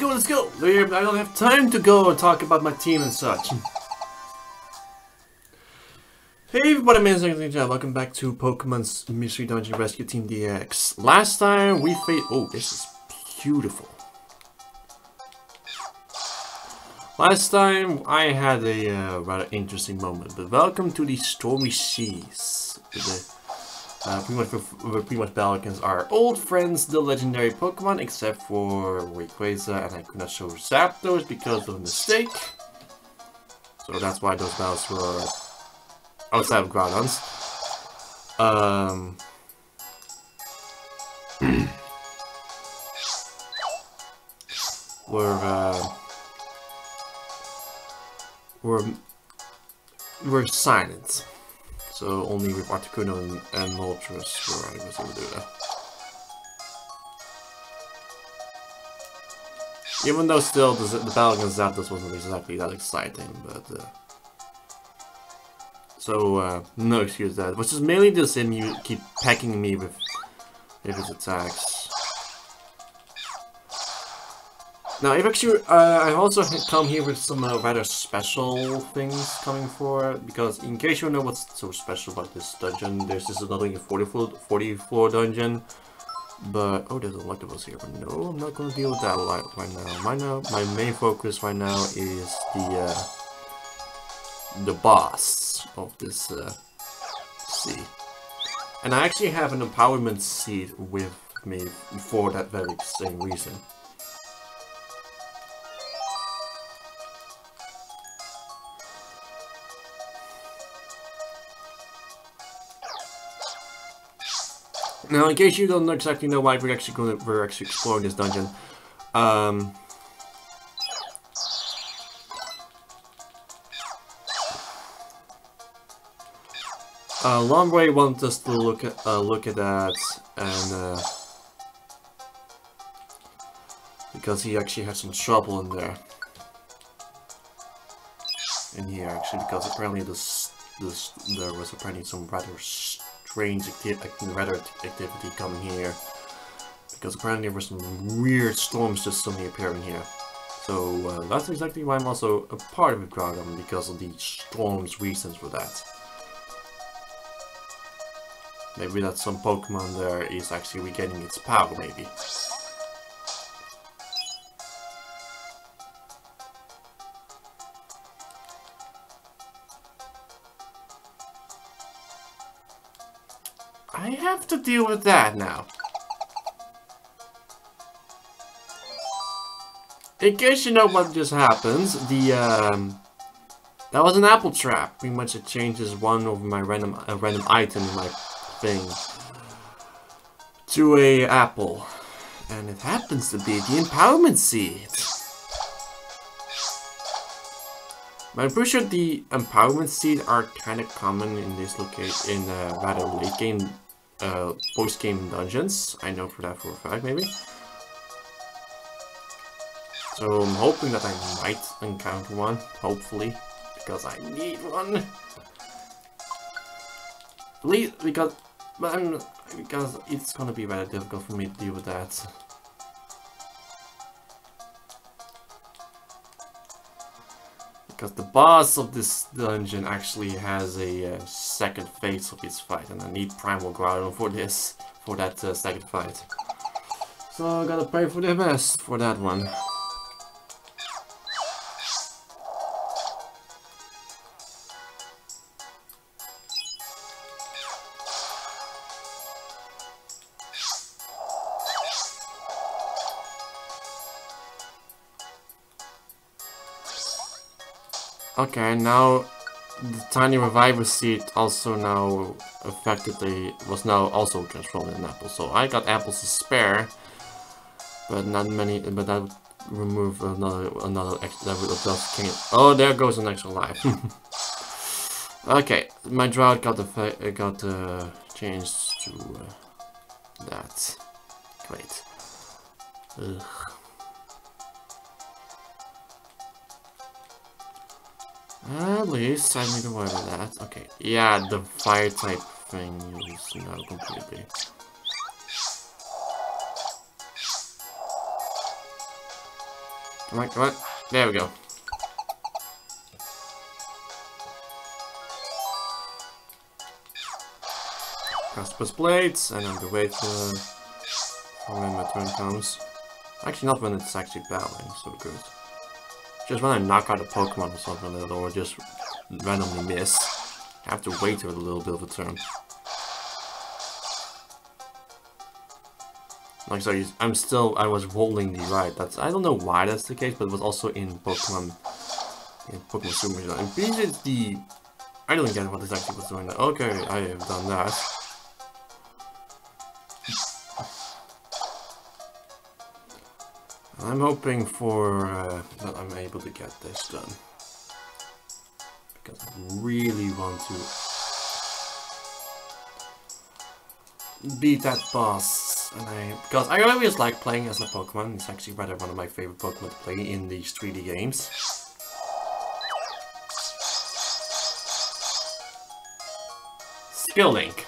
go, let's go! I don't have time to go and talk about my team and such. Hey everybody, welcome back to Pokemon's Mystery Dungeon Rescue Team DX. Last time we faced... Oh, this is beautiful. Last time I had a rather interesting moment, but welcome to the Stormy Seas. Pretty much battle against our old friends, the legendary Pokemon, except for Rayquaza, and I could not show Zapdos because of a mistake. So that's why those battles were outside of Groudons. We're silent. So only with Articuno and Moltres were I was able to do that. Even though still the battle against Zapdos wasn't exactly that exciting, but no excuse that. It was just mainly just him you keep pecking me with his attacks. Now, I've also come here with some rather special things coming for, because in case you don't know what's so special about this dungeon, there's just another 40 floor dungeon, but, oh, there's electables here, but no, I'm not going to deal with that right now. My main focus right now is the boss of this sea. And I actually have an empowerment seed with me for that very same reason. Now, in case you don't exactly know why we're actually exploring this dungeon, Lombre wants us to look at that, and because he actually had some trouble in there, actually, because apparently there was apparently some rather strange activity coming here, because apparently there were some weird storms just suddenly appearing here. So that's exactly why I'm also a part of Groudon, because of the storm's reasons for that. Maybe that some Pokemon there is actually regaining its power, maybe. I have to deal with that now. In case you know what just happened, that was an apple trap. Pretty much it changes one of my random item in my thing to a apple, and it happens to be the empowerment seed. But I'm pretty sure the empowerment seed are kind of common in this location, in rather late game, post game dungeons. I know for a fact, maybe. So I'm hoping that I might encounter one, hopefully, because I need one. Because it's gonna be very difficult for me to deal with that. Because the boss of this dungeon actually has a second phase of his fight, and I need Primal Groudon for that second fight. So I gotta pray for the best for that one. Okay, now the tiny reviver seed also now was now also transformed in an apple. So I got apples to spare, but not many. But that would remove another extra. Oh, there goes an extra life. Okay, my drought got changed to that. Great. Ugh. At least I need to worry about that. Okay, yeah, the fire type thing is now completely. Come on, come on. There we go. Press blades, and I'm gonna wait for when my turn comes. Actually, not when it's actually battling, so good. Just when I knock out a Pokemon or something, or just randomly miss, I have to wait for a little bit of a turn. Like so, I was rolling the right. I don't know why that's the case, but it was also in Pokemon Super. And B, I don't get what this actually was doing. Okay, I have done that. I'm hoping for that I'm able to get this done, because I really want to beat that boss. Because I always like playing as a Pokemon. It's actually rather one of my favorite Pokemon to play in these 3D games. Skill Link.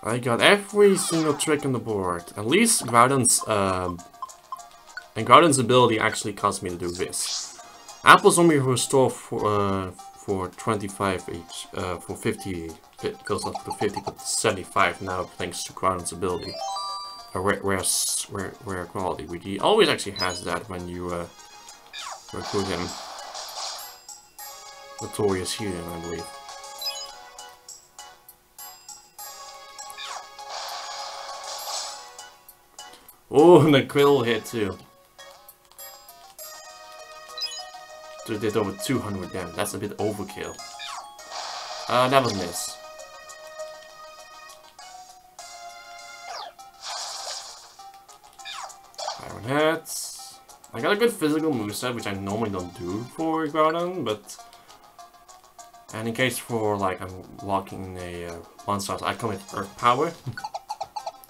I got every single trick on the board. At least Groudon's ability actually caused me to do this. Apples only restore for 25 each, for 50, it goes up to 50, but 75 now thanks to Groudon's ability. Rare quality, which he always actually has that when you recruit him. Notorious Healing, I believe. Oh, and the Quill hit too. So it did over 200 damage. That's a bit overkill. That was a miss. Iron Heads. I got a good physical moveset, which I normally don't do for Groudon, but... And in case for, like, I'm walking a one-star, I come with Earth Power.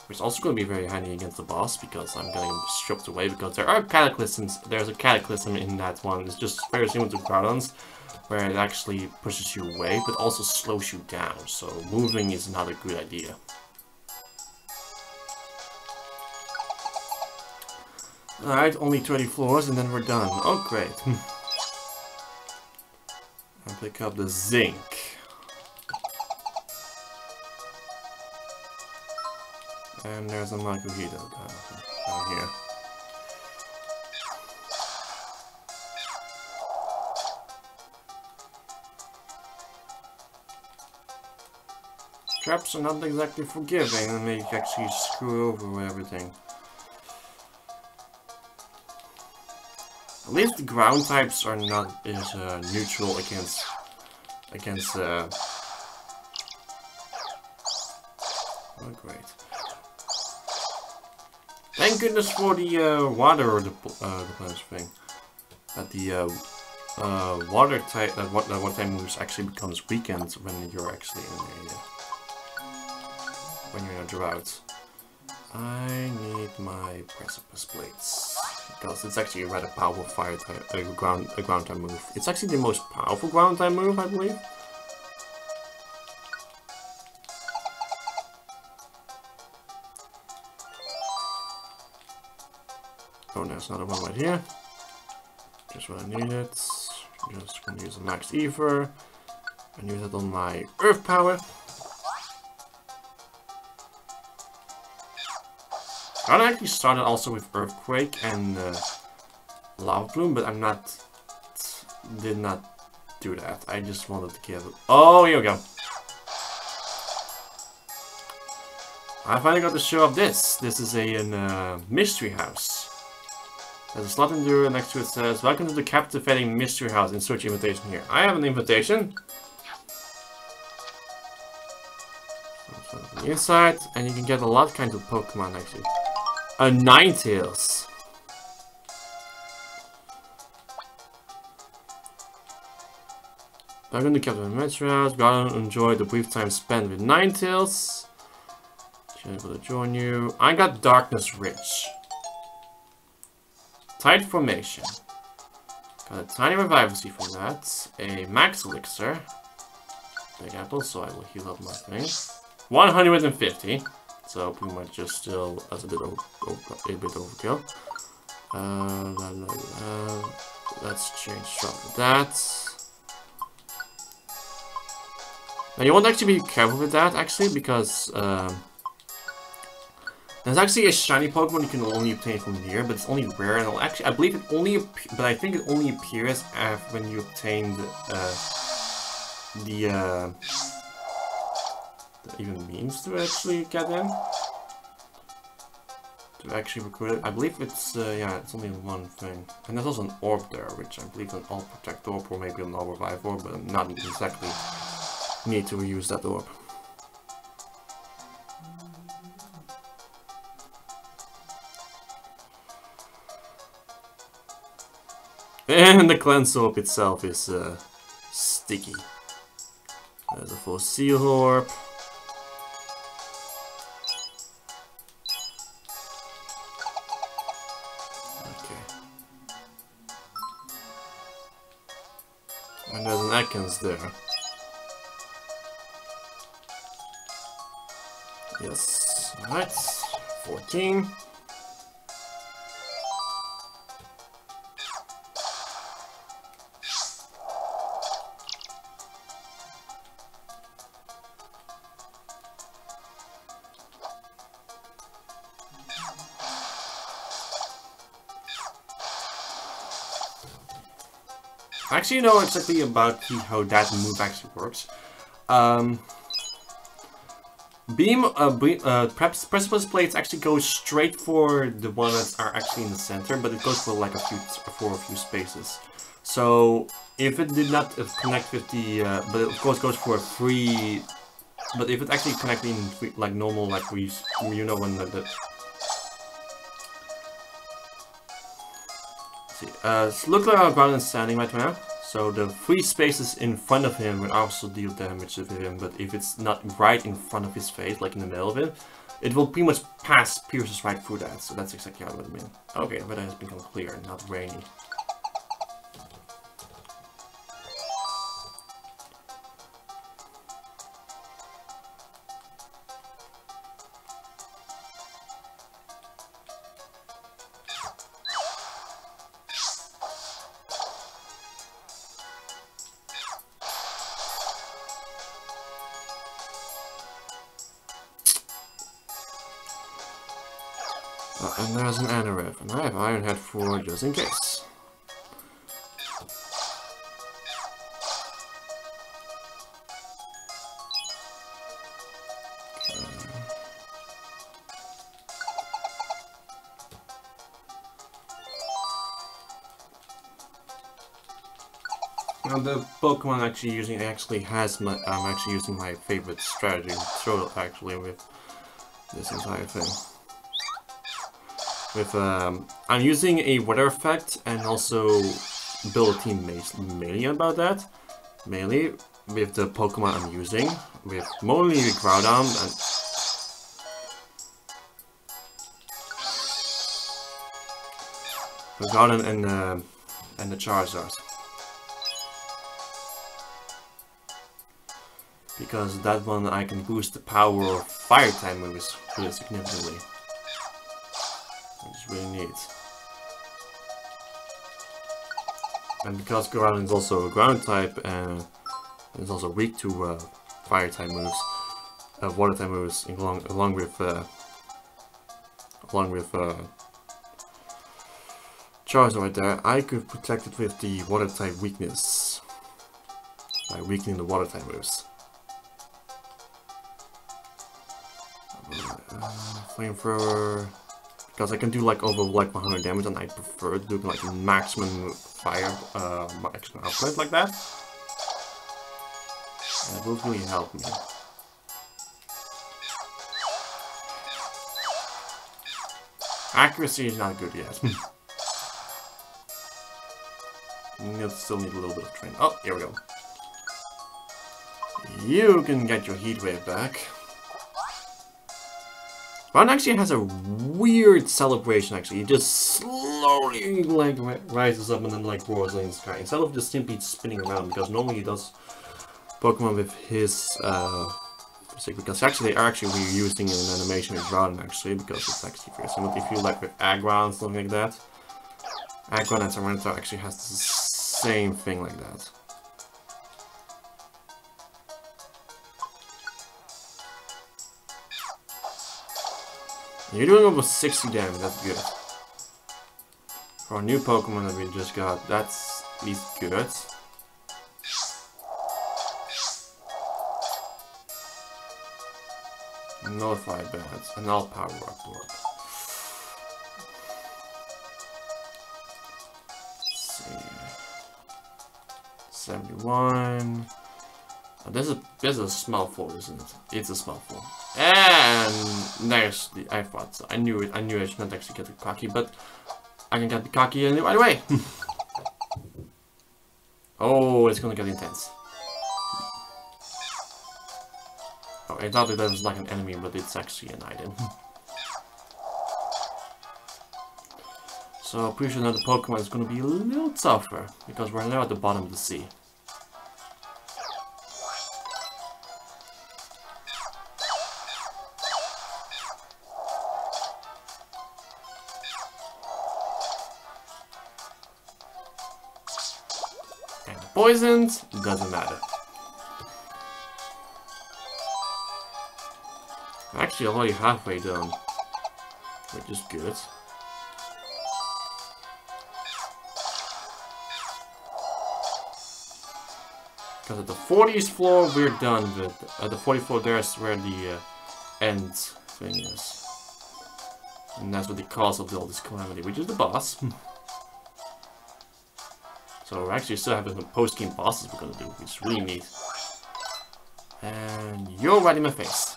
Which is also going to be very handy against the boss, because I'm getting stripped away, because there are cataclysms. There's a cataclysm in that one. It's just very similar to Groudon's, where it actually pushes you away, but also slows you down. So moving is not a good idea. Alright, only 30 floors and then we're done. Oh, great. I'll pick up the zinc. And there's a Makuhita down here. Traps are not exactly forgiving, and they actually screw over everything. At least the ground types are not neutral against oh, great. Thank goodness for the water thing. That the water type, water type moves actually becomes weakened when you're actually in a drought. I need my precipice blades because it's actually a rather powerful fire type, ground type move. It's actually the most powerful ground type move, I believe. Oh, there's another one right here. Just what I needed. Just gonna use a max ether and use it on my earth power. I actually started also with Earthquake and Lava Plume, but did not do that. I just wanted to give it. Oh, here we go. I finally got to show off this. This is a mystery house. There's a slot in the next to it says, "Welcome to the captivating mystery house. Insert your invitation here." I have an invitation. On the inside, and you can get a lot of kinds of Pokemon actually. A Ninetales. Welcome to Captain Mystery House. Gotta enjoy the brief time spent with Ninetales. Should be able to join you. I got Darkness Ridge. Tide Formation. Got a tiny revival seed from that. A Max Elixir. big apple, so I will heal up my thing. 150. So pretty much just still as a bit overkill. Let's change from that. Now you want to actually be careful with that actually, because there's actually a shiny Pokemon you can only obtain from here, but it's only rare, and actually I believe it only, but I think it only appears after when you obtain the even means to actually get in. To actually recruit it. I believe it's, yeah, it's only one thing. And there's also an orb there, which I believe is an all protect orb or maybe an all revive orb, but I'm not exactly need to reuse that orb. And the cleanse orb itself is sticky. There's a full seal orb. And there's an Ekans there. Yes, alright. 14. I actually know exactly about how that move actually works. Precipice Blades actually goes straight for the one that are actually in the center, but it goes for like a few spaces. So if it did not connect with the, but it of course goes for a free. But if it actually connected in like normal, like we, you know, when the so look like our ground is standing right now. So the free spaces in front of him will also deal damage to him, but if it's not right in front of his face, like in the middle of it, it will pretty much pierces right through that. So that's exactly what I mean. Okay, but it has become clear, not rainy. And there's an Anarev, and I have Iron Head 4 just in case. Now the Pokemon I'm actually using I'm actually using my favorite strategy, actually, with this entire thing. With I'm using a weather effect and also build a team mainly about that. Mainly with the Pokemon I'm using, with mostly Groudon and the Charizard. Because that one I can boost the power of fire type moves really significantly. Which is really neat. And because Groudon is also a ground type and is also weak to fire type moves, water type moves, along with Charizard right there, I could protect it with the water type weakness by weakening the water type moves. Flamethrower. Because I can do like over like 100 damage, and I prefer doing like maximum fire, maximum output like that. And it will really help me. Accuracy is not good yet. You'll still need a little bit of training. Oh, here we go. You can get your heat wave back. Ron actually has a weird celebration actually. He just slowly like rises up and then like roars in the sky. Instead of just simply spinning around, because normally he does Pokemon with his because actually they are actually reusing an animation with Groudon actually, because it's actually very similar. If you like with Aggron and something like that, Aggron and Tyranitar actually has the same thing like that. You're doing over 60 damage, that's good. For a new Pokemon that we just got, that's at least good. Notify bats, and I'll power up to it. Let's see. 71. Oh, this is a small four, isn't it? It's a small four. And there's the I knew it. I knew I should not actually get the cocky, but I can get the cocky right away. Oh, it's gonna get intense. Oh, I thought that was like an enemy, but it's actually an item. So I'm pretty sure another Pokemon is gonna be a little tougher, because we're now at the bottom of the sea. Poisoned, doesn't matter. Actually, I'm already halfway done, which is good. Because at the 40th floor, we're done with. At the 40th floor, there's where the end thing is. And that's what the cause of all this calamity, which is the boss. So we're actually still having some post-game bosses we're gonna do, which is really neat. And you're right in my face.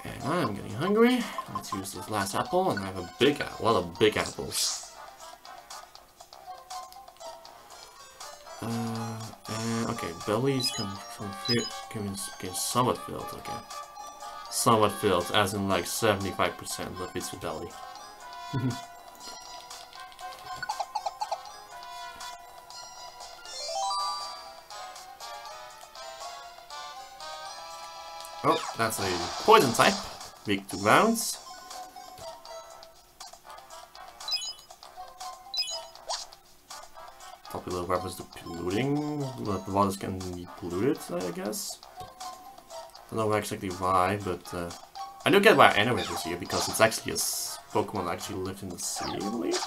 And I'm getting hungry. Let's use this last apple, and I have a lot of big apples. And okay, belly's can somewhat filled. Okay, somewhat filled, as in like 75% of its belly. Oh, that's a poison type, weak to grounds. Popular weapons to polluting, but the waters can be polluted, I guess. I don't know exactly why, but I do get why anyway this year, because it's actually a Pokemon that actually lives in the sea, I believe.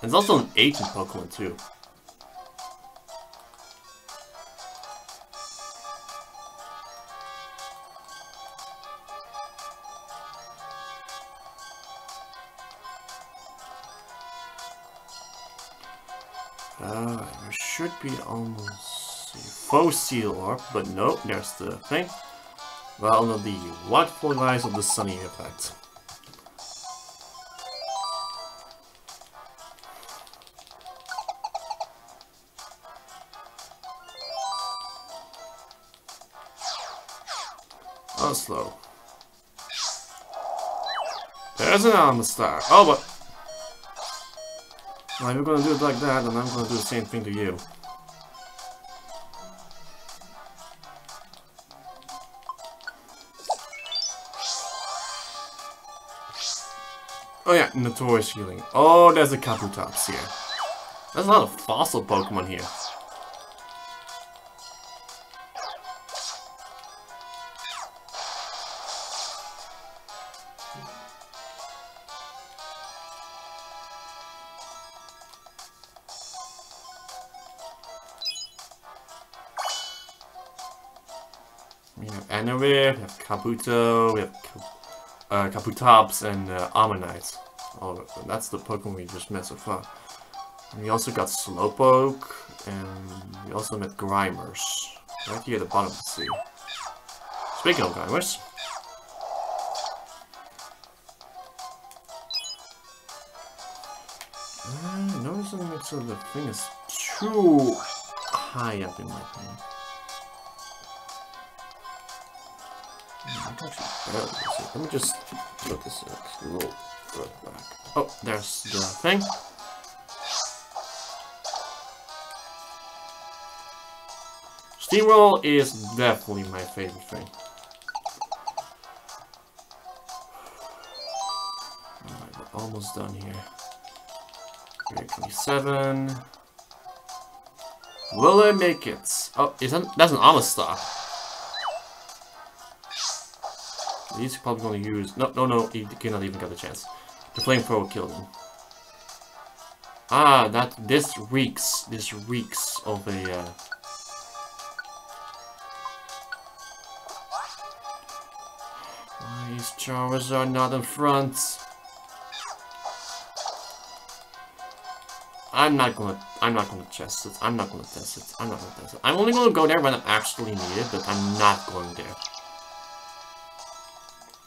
And it's also an ancient Pokemon too. There should be almost a faux seal orb, but no, there's the thing. Well, no, the watchful eyes of the sunny effect. Oh, slow. There's an armor star. Oh, but well, if you're gonna do it like that, then I'm gonna do the same thing to you. Oh yeah, notorious healing. Oh, there's a Kabutops here. There's a lot of fossil Pokemon here. We have Anowhere, we have Kabuto, we have Kabutops and Ammonite. Oh, that's the Pokemon we just met so far. And we also got Slowpoke, and we also met Grimers. Right here at the bottom of the sea. Speaking of Grimers. Noticing that sort of the thing is too high up in my opinion. I can actually barely see. Let me just put this a little throw it back. Oh, there's the thing. Steamroll is definitely my favorite thing. Alright, we're almost done here. Grade 27. Will I make it? Oh, that's an armor star. These are probably going to use... No, he cannot even get a chance. The flamethrower killed him. Ah, this reeks of a... These Charizard not in front. I'm not gonna test it. I'm not gonna test it. I'm only gonna go there when I actually need it, but I'm not going there.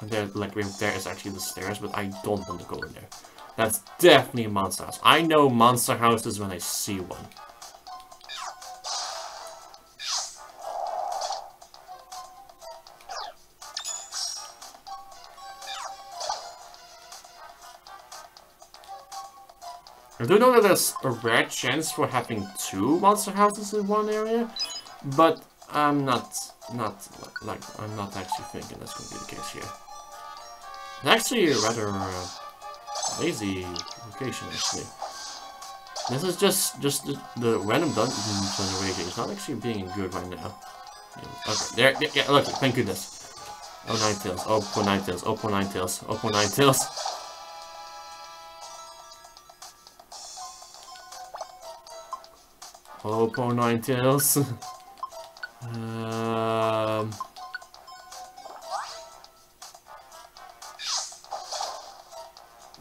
And there, like, there is actually the stairs, but I don't want to go in there. That's definitely a monster house. I know monster houses when I see one. I do know that there's a rare chance for having 2 monster houses in one area, but I'm not actually thinking that's going to be the case here. It's actually a rather lazy location, actually. This is just the random dungeon generation. It's not actually being good right now. Okay, there, yeah, look, thank goodness. Oh, 9 tails, oh, poor 9 tails, oh, poor 9 tails, oh, poor 9 tails. Oh, poor 9 tails.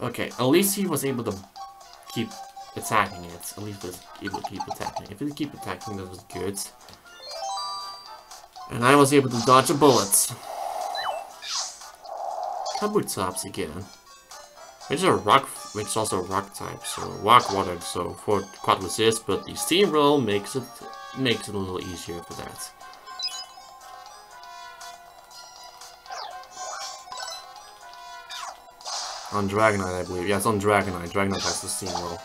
Okay, at least he was able to keep attacking it. At least he was able to keep attacking. If he could keep attacking, that was good. And I was able to dodge a bullet. Kabutops again. Which is also a rock type, so rock water, so for quad resist, but the steamroll makes it a little easier for that. On Dragonite, I believe. Yes, on Dragonite. Dragonite has the steamroll.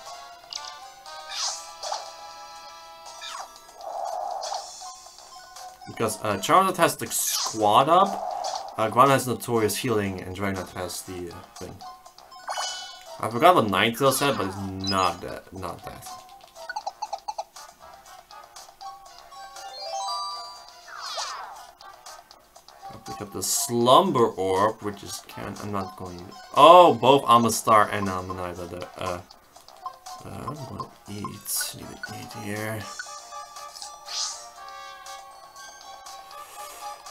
Because Charizard has the squad up, Ground has Notorious Healing, and Dragonite has the thing. I forgot what Ninetales said, but it's not that. I'll pick up the Slumber Orb, which is I'm not going to... Oh, both Amistar and Almanita. I'm going to eat. Need to eat here.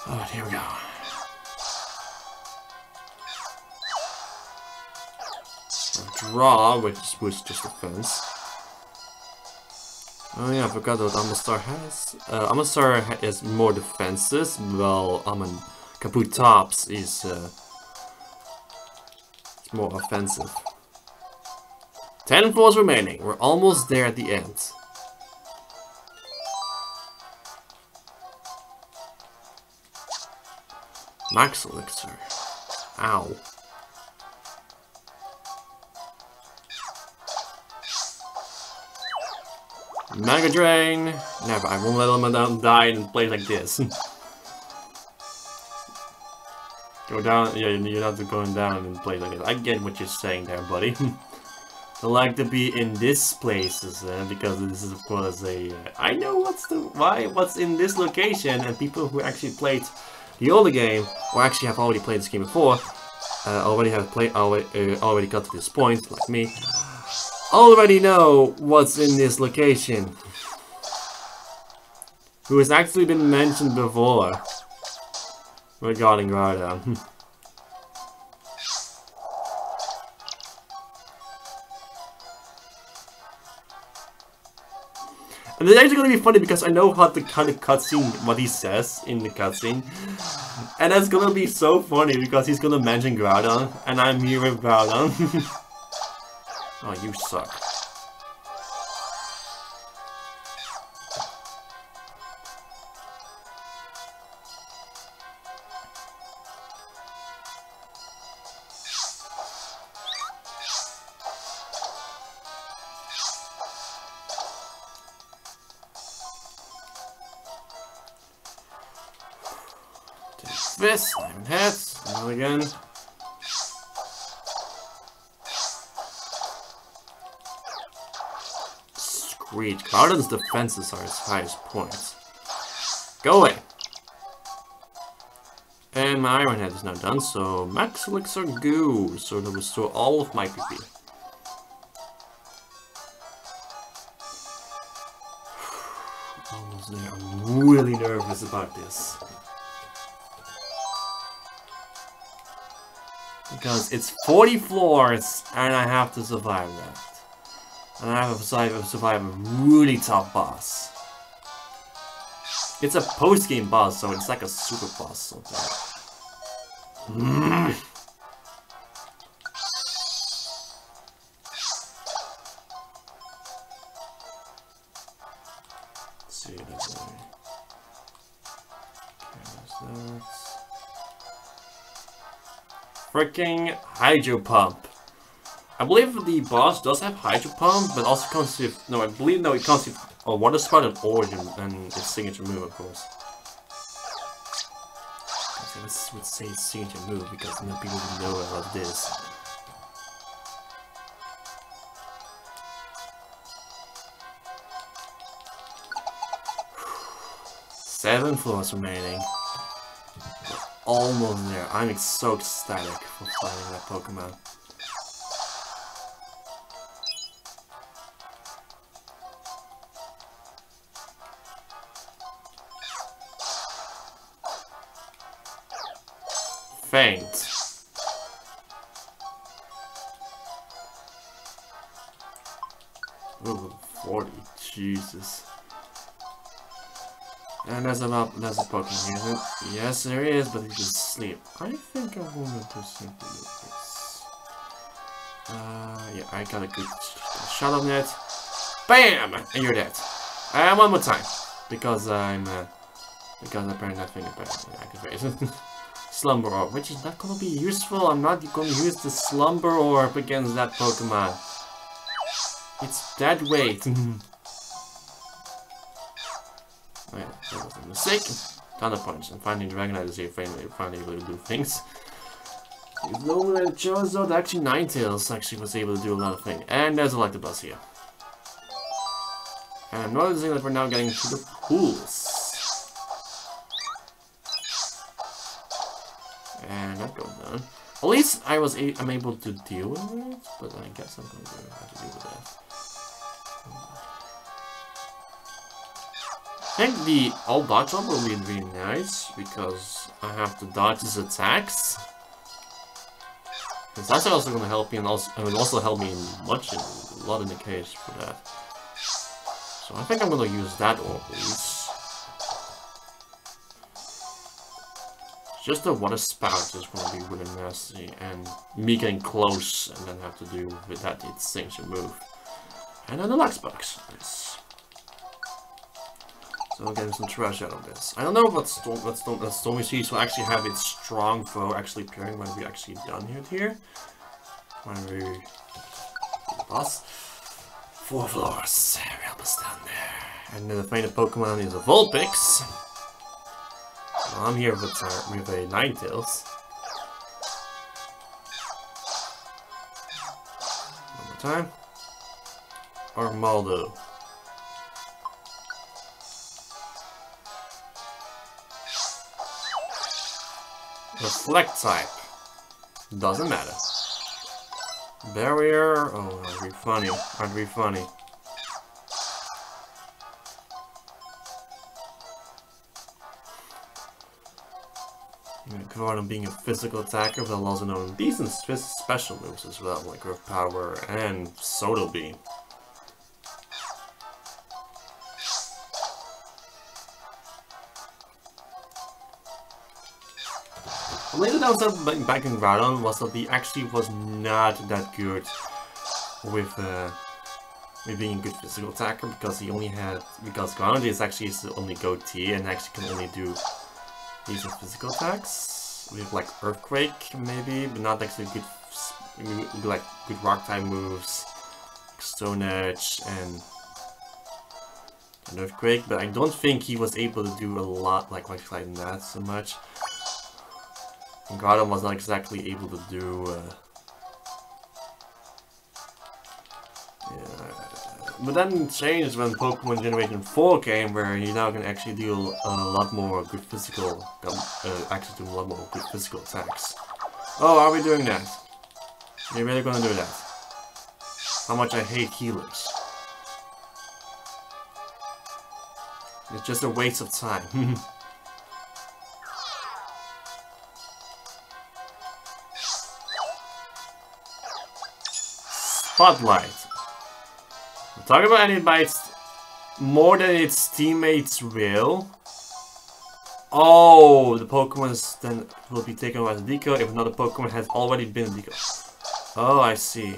Oh, here we go. Draw, which was just defense. Oh yeah, I forgot what Amistar has. Amistar has more defenses, while Kabutops is more offensive. 10 floors remaining. We're almost there at the end. Max Elixir. Ow. Mega Drain! Never, I won't let him die in a place like this. Go down, yeah, you're not going down in a place like this. I get what you're saying there, buddy. I like to be in this place, because this is of course a... I know what's in this location, and people who actually played the older game, or actually have already played this game before, already got to this point, like me, already know what's in this location. Who has actually been mentioned before regarding Groudon. And it's actually going to be funny because I know how the kind of cutscene, what he says in the cutscene. And that's going to be so funny because he's going to mention Groudon, and I'm here with Groudon. Oh, you suck. This, Iron Head, another again. Screech. Cloudon's defenses are his highest points. Go away! And my Iron Head is now done, so Max Elixir Goo, so to restore all of my PP. Almost there. I'm really nervous about this. Because it's 40 floors, and I have to survive that. And I have to survive a really tough boss. It's a post-game boss, so it's like a super boss something. Let's see this way. Okay, freaking Hydro Pump. I believe the boss does have Hydro Pump, but also comes with... No, I believe it comes with a Water Spout and Origin, and its signature move, of course. This would say its signature move, because no people would know what it is. Seven floors remaining. We're almost there. I'm so ecstatic for fighting that Pokemon. Faint. Ooh, 40. Jesus. And there's a Pokemon here, isn't it? Yes, there is, but he's asleep. I think I want to simply do this. Yeah, I got a good shot on it. BAM! And you're dead. And one more time. Because because apparently that thing apparently activated. Slumber Orb, which is not gonna be useful. I'm not gonna use the Slumber Orb against that Pokemon. It's dead weight. Oh yeah, that was a mistake. Thunder Punch, and finally Dragonite is here finally able to do things. It's the only way it chose though that actually Ninetales actually was able to do a lot of things. And there's a Electabuzz here. And I'm noticing that we're now getting to the pools. And that goes down. At least I'm able to deal with it, but I guess I'm going to have to deal with that. I think the all dodge up will be really nice because I have to dodge his attacks. Because that's also going to help me, and also it will also help me a lot in the case for that. So I think I'm going to use that orb, please. Just the Water Spout is going to be really nasty, and me getting close and then have to do with that its signature move. And then the Luxbox. Nice. So we're getting some trash out of this. I don't know what Stormy Sea will actually have its strong foe actually appearing when we actually done it here. When we boss. 4 floors. We're almost down there. And then the final Pokemon is a Vulpix. Well, I'm here with a Ninetales. One more time. Armaldo. Reflect type. Doesn't matter. Barrier. Oh, that'd be funny. That'd be funny. Card on being a physical attacker, but also known decent special moves as well, like Earth Power and Soda Beam. The later downside of backing Groudon was that he actually was not that good with being a good physical attacker, because Groudon is actually his only goatee and actually can only do these are physical attacks. We have like Earthquake maybe, but not actually good rock type moves, like Stone Edge and an Earthquake. But I don't think he was able to do a lot like than that so much. Groudon was not exactly able to do... but then changed when Pokemon Generation 4 came, where you now can actually deal a lot more good physical... access to a lot more good physical attacks. Oh, are we doing that? You're really gonna do that? How much I hate healers. It's just a waste of time. Spotlight. Talk about any bites more than its teammates will. Oh, the Pokemon then will be taken away as a decoy if another Pokemon has already been a decoy. Oh, I see.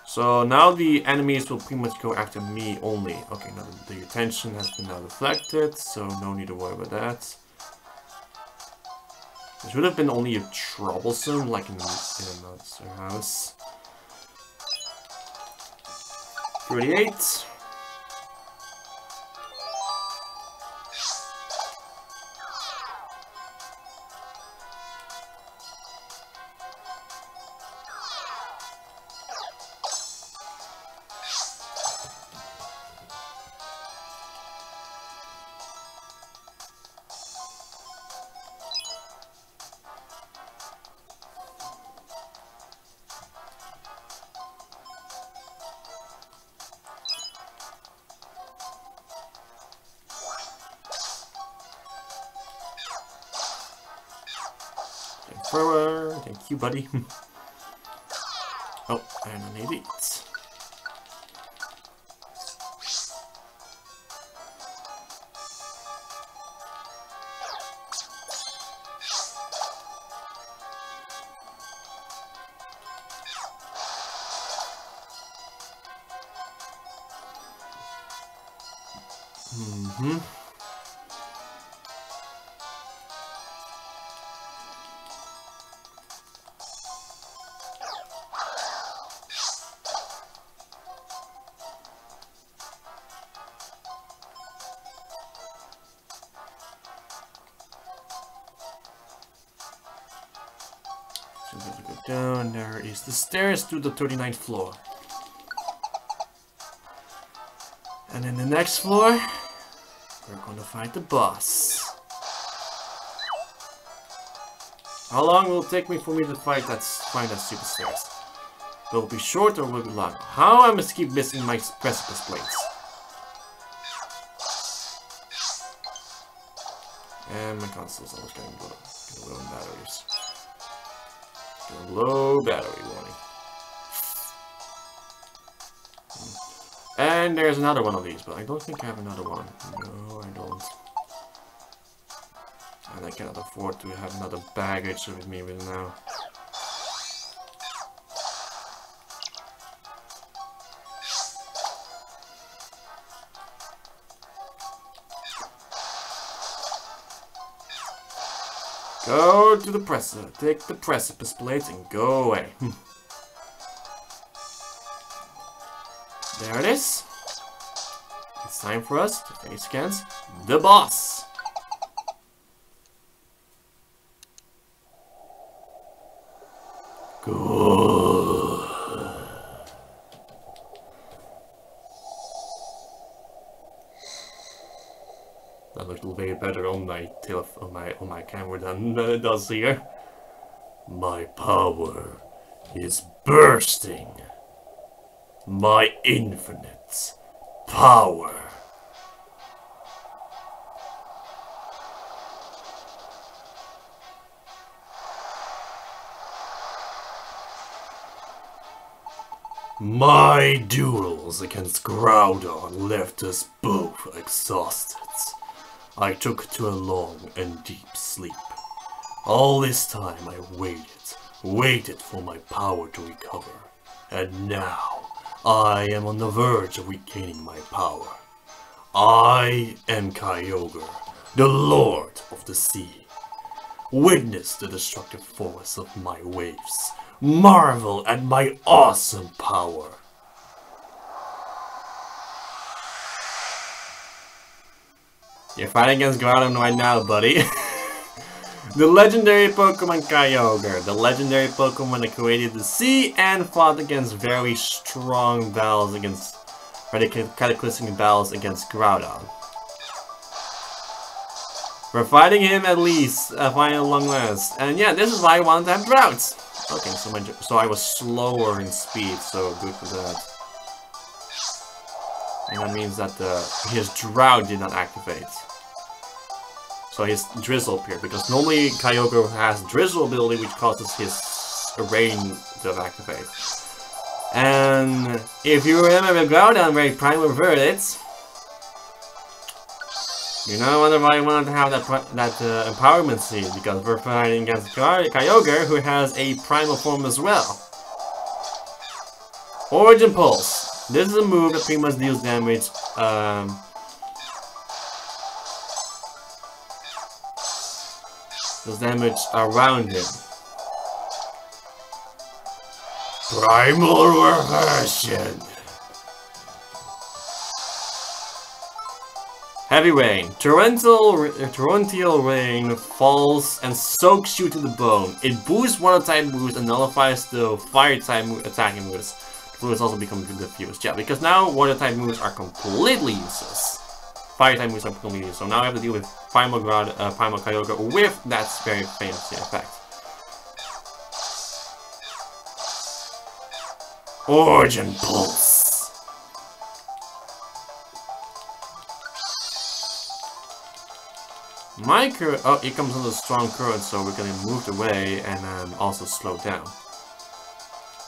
So now the enemies will pretty much go after me only. Okay, now the attention has been now deflected, so no need to worry about that. It should have been only a troublesome, like in another house. 38. Forward, thank you, buddy. Oh, and I need it. So I'm gonna go down. There is the stairs to the 39th floor. And in the next floor, we're gonna fight the boss. How long will it take me for me to find that stupid stairs? Will it be short or will it be long? How I must keep missing my precipice plates. And my console's almost getting low on batteries. Low battery warning. And there's another one of these, but I don't think I have another one. No, I don't. And I cannot afford to have another baggage with me right now. Go to the presser, take the precipice plates and go away. There it is. It's time for us to face against the boss. Good. That looks way better on my on my camera than it does here. My power is bursting. My infinite power. My duels against Groudon left us both exhausted. I took to a long and deep sleep. All this time I waited for my power to recover. And now, I am on the verge of regaining my power. I am Kyogre, the Lord of the Sea. Witness the destructive force of my waves. Marvel at my awesome power. You're fighting against Groudon right now, buddy. The legendary Pokemon Kyogre. The legendary Pokemon that created the sea and fought against very strong battles against... very cataclysmic battles against Groudon. We're fighting him at least, fighting at long last. And yeah, this is why I wanted to have droughts. Okay, so I was slower in speed, so good for that. And that means that his drought did not activate. So his drizzle appeared, because normally Kyogre has drizzle ability which causes his rain to activate. And if you remember with Groudon where he Prime reverted, you know why I wanted to have that empowerment seed, because we're fighting against Kyogre who has a primal form as well. Origin Pulse. This is a move that pretty much deals damage does damage around him. Primal Reversion. Heavy Rain. Torrential rain falls and soaks you to the bone. It boosts water type moves and nullifies the fire type attacking moves. The moves also become diffused. Yeah, because now water type moves are completely useless. Fire type moves are completely useless. So now I have to deal with Primal Kyogre with that very famous effect. Origin Pulse. My current, oh, it comes under strong current, so we're getting moved away and also slowed down.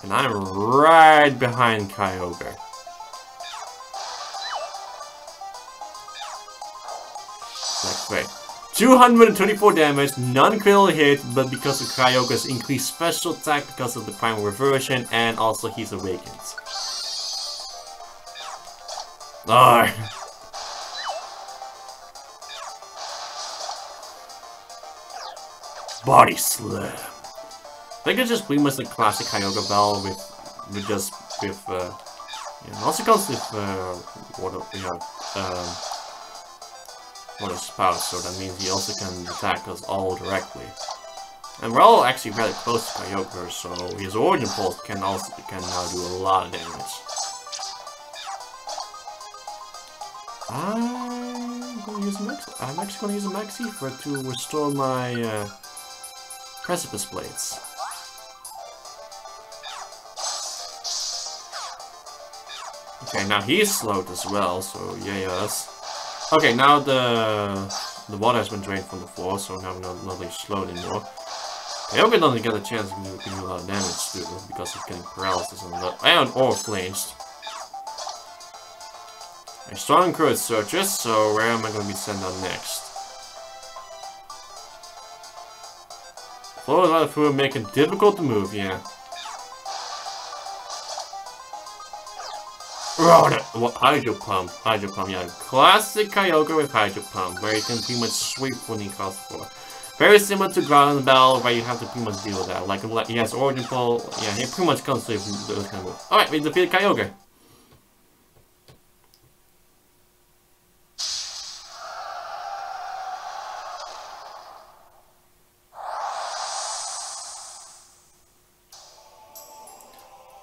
And I'm right behind Kyogre. That's great. 224 damage, non-critical hit, but because of Kyogre's increased special attack, because of the Primal Reversion, and also he's awakened. Alright. Body Slam. I think it's just pretty much the classic Kyogre battle with also comes with water spout, so that means he also can attack us all directly. And we're all actually very close to Kyogre, so his Origin Pulse can now do a lot of damage. I'm actually gonna use a Maxi for to restore my Precipice Blades. Okay, now he's slowed as well, so yes. Okay, now the water has been drained from the floor, so now we're not really slowed anymore. Kyogre doesn't get a chance to do a lot of damage too, because of getting paralysis or flinched. A strong Current Searches, so where am I going to be sent on next? Flow out through and make it difficult to move, yeah. What? Hydro Pump, yeah. Classic Kyogre with Hydro Pump, where you can pretty much sweep when he calls for. Very similar to Ground Battle, where you have to pretty much deal with that. Like he has Origin Pulse, yeah, he pretty much comes with those kind of moves. Alright, we defeated Kyogre.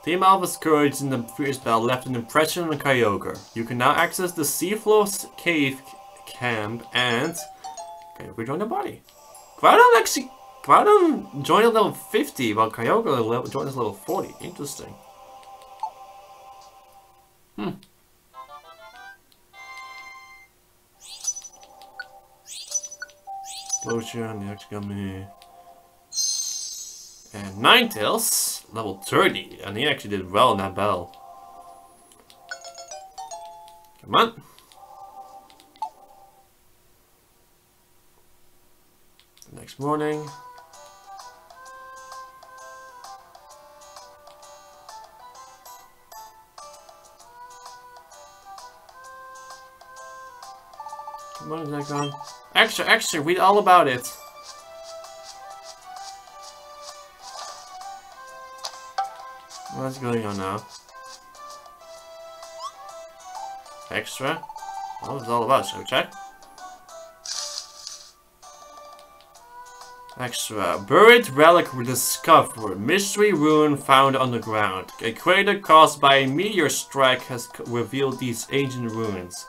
Team Alpha's courage in the previous battle left an impression on Kyogre. You can now access the Seafloor Cave Camp and Kyogre joined the body. Groudon joined at level 50 while Kyogre joined at level 40. Interesting. Explosion, the X-Gummy. And Ninetales, level 30, and he actually did well in that battle. Come on. Next morning. Come on, Zekon. Extra, read all about it. What's going on now? Extra? What was it all about? Shall we check? Extra. Buried relic discovered. Mystery ruin found underground. A crater caused by a meteor strike has revealed these ancient ruins.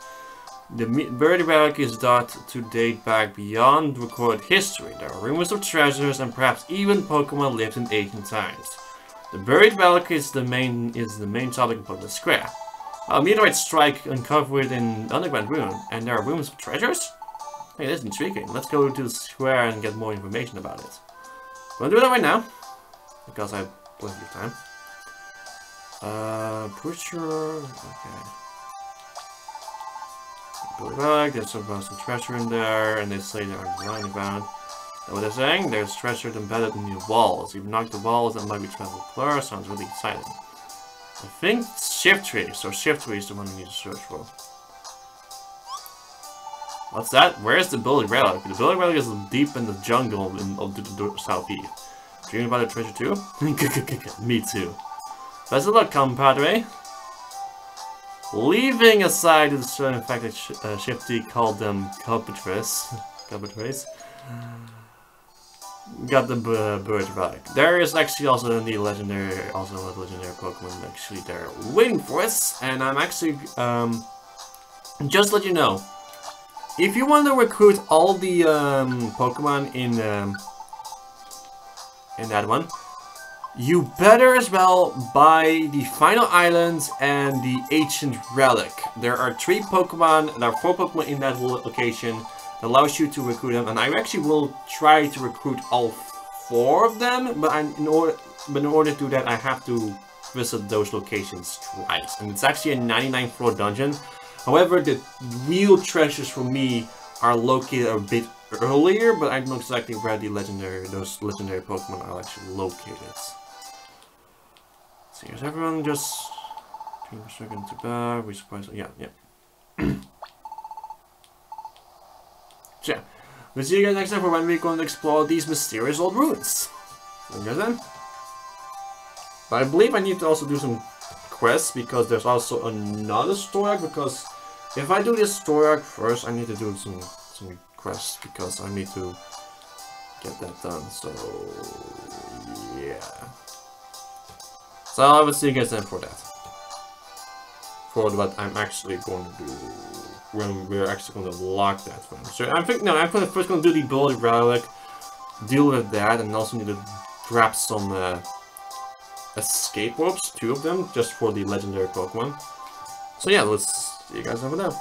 The buried relic is thought to date back beyond recorded history. There are rumors of treasures and perhaps even Pokemon lived in ancient times. The buried relic is the main topic of the square. A meteorite strike uncovered in underground ruin, and there are rumors of treasures? Hey, this is intriguing. Let's go to the square and get more information about it. I'm gonna do that right now, because I have plenty of time. Pusher. Okay. Build back. There's some treasure in there, and they say there are lying around. And what they're saying? There's treasure embedded in the walls. If you knock the walls, that might be travel blur. Sounds really exciting. I think shift tree. So shift tree is the one we need to search for. What's that? Where's the building relic? The building relic is deep in the jungle of the southeast. Dreaming about the treasure too? Me too. Best of luck, compadre. Leaving aside the certain fact that Shifty called them Copatres. Got the bird relic. There is actually also the legendary, Pokemon actually there waiting for us, and I'm actually just to let you know. If you want to recruit all the Pokemon in that one, you better as well buy the Final Islands and the Ancient Relic. There are 3 Pokemon, there are 4 Pokemon in that location that allows you to recruit them, and I actually will try to recruit all 4 of them, but in order to do that, I have to visit those locations twice, and it's actually a 99th floor dungeon. However, the real treasures for me are located a bit earlier, but I don't know exactly where those legendary Pokemon are actually located. See, is everyone just 2 seconds to back? We surprise? Yeah. So yeah, we'll see you guys next time for when we're going to explore these mysterious old ruins. See you guys then. But I believe I need to also do some quests, because there's also another story arc, because if I do this story arc first, I need to do some quests, because I need to get that done, so yeah. So I will see you guys then for that. For what I'm actually going to do when we're actually going to lock that one. So I think, no, I'm first going to do the Bullet Relic, deal with that, and also need to grab some escape ropes, 2 of them, just for the legendary Pokemon. So yeah, let's see you guys over there.